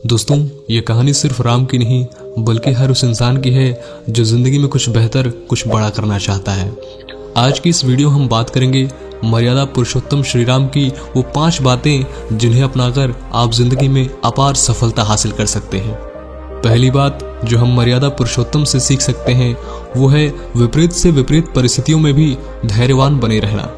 दोस्तों, ये कहानी सिर्फ राम की नहीं बल्कि हर उस इंसान की है जो जिंदगी में कुछ बेहतर, कुछ बड़ा करना चाहता है। आज की इस वीडियो हम बात करेंगे मर्यादा पुरुषोत्तम श्री राम की वो 5 बातें जिन्हें अपनाकर आप जिंदगी में अपार सफलता हासिल कर सकते हैं। पहली बात जो हम मर्यादा पुरुषोत्तम से सीख सकते हैं वो है विपरीत से विपरीत परिस्थितियों में भी धैर्यवान बने रहना।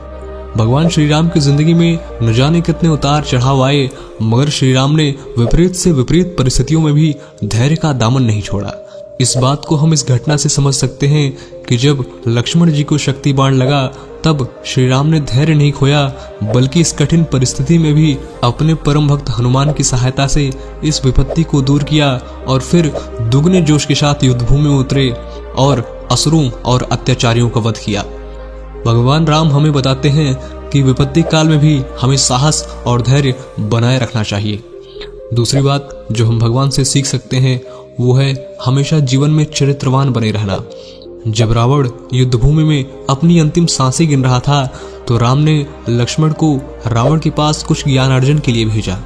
भगवान श्री राम की जिंदगी में न जाने कितने उतार चढ़ाव आए, मगर श्री राम ने विपरीत से विपरीत परिस्थितियों में भी धैर्य का दामन नहीं छोड़ा। इस बात को हम इस घटना से समझ सकते हैं कि जब लक्ष्मण जी को शक्ति बाण लगा तब श्री राम ने धैर्य नहीं खोया, बल्कि इस कठिन परिस्थिति में भी अपने परम भक्त हनुमान की सहायता से इस विपत्ति को दूर किया और फिर दुगने जोश के साथ युद्धभूमि में उतरे और असुरों और अत्याचारियों का वध किया। भगवान राम हमें बताते हैं कि विपत्ति काल में भी हमें साहस और धैर्य बनाए रखना चाहिए। दूसरी बात जो हम भगवान से सीख सकते हैं वो है हमेशा जीवन में चरित्रवान बने रहना। जब रावण युद्धभूमि में अपनी अंतिम सांसें गिन रहा था तो राम ने लक्ष्मण को रावण के पास कुछ ज्ञान अर्जन के लिए भेजा।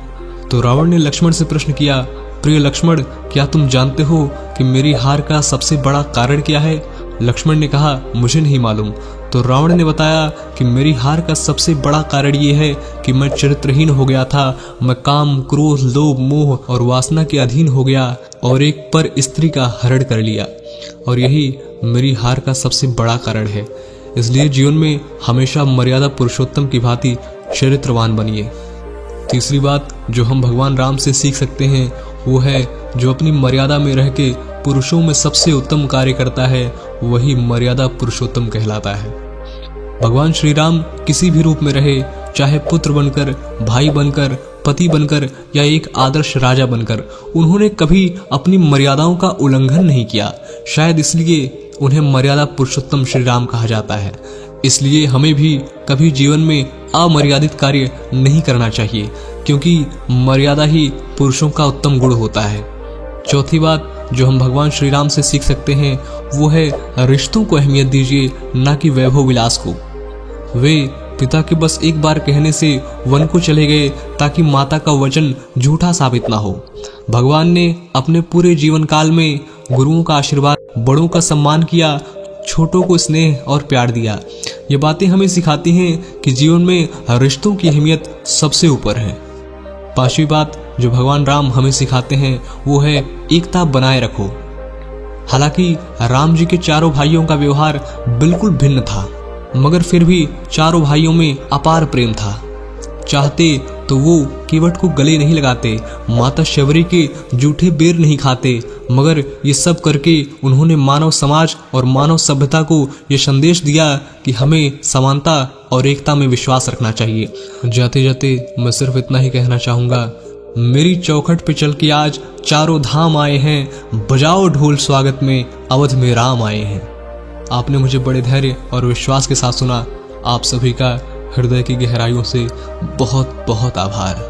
तो रावण ने लक्ष्मण से प्रश्न किया, प्रिय लक्ष्मण, क्या तुम जानते हो कि मेरी हार का सबसे बड़ा कारण क्या है? लक्ष्मण ने कहा, मुझे नहीं मालूम। तो रावण ने बताया कि मेरी हार का सबसे बड़ा कारण ये है कि मैं चरित्रहीन हो गया था। मैं काम, क्रोध, लोभ, मोह और वासना के अधीन हो गया और एक पर स्त्री का हरण कर लिया, और यही मेरी हार का सबसे बड़ा कारण है। इसलिए जीवन में हमेशा मर्यादा पुरुषोत्तम की भांति चरित्रवान बनिए। तीसरी बात जो हम भगवान राम से सीख सकते हैं वो है जो अपनी मर्यादा में रह के पुरुषों में सबसे उत्तम कार्य करता है वही मर्यादा पुरुषोत्तम कहलाता है। भगवान श्री राम किसी भी रूप में रहे, चाहे पुत्र बनकर, भाई बनकर, पति बनकर या एक आदर्श राजा बनकर, उन्होंने कभी अपनी मर्यादाओं का उल्लंघन नहीं किया। शायद इसलिए उन्हें मर्यादा पुरुषोत्तम श्री राम कहा जाता है। इसलिए हमें भी कभी जीवन में अमर्यादित कार्य नहीं करना चाहिए, क्योंकि मर्यादा ही पुरुषों का उत्तम गुण होता है। चौथी बात जो हम भगवान श्री राम से सीख सकते हैं वो है रिश्तों को अहमियत दीजिए, ना कि वैभव विलास को। वे पिता के बस एक बार कहने से वन को चले गए ताकि माता का वचन झूठा साबित ना हो। भगवान ने अपने पूरे जीवन काल में गुरुओं का आशीर्वाद, बड़ों का सम्मान किया, छोटों को स्नेह और प्यार दिया। ये बातें हमें सिखाती हैं कि जीवन में रिश्तों की अहमियत सबसे ऊपर है। पांचवी बात जो भगवान राम हमें सिखाते हैं वो है एकता बनाए रखो। हालांकि राम जी के चारों भाइयों का व्यवहार बिल्कुल भिन्न था, मगर फिर भी चारों भाइयों में अपार प्रेम था। चाहते तो वो केवट को गले नहीं लगाते, माता शबरी के जूठे बेर नहीं खाते, मगर ये सब करके उन्होंने मानव समाज और मानव सभ्यता को ये संदेश दिया कि हमें समानता और एकता में विश्वास रखना चाहिए। जाते जाते मैं सिर्फ इतना ही कहना चाहूँगा, मेरी चौखट पे चल के आज चारों धाम आए हैं, बजाओ ढोल स्वागत में, अवध में राम आए हैं। आपने मुझे बड़े धैर्य और विश्वास के साथ सुना। आप सभी का हृदय की गहराइयों से बहुत बहुत आभार।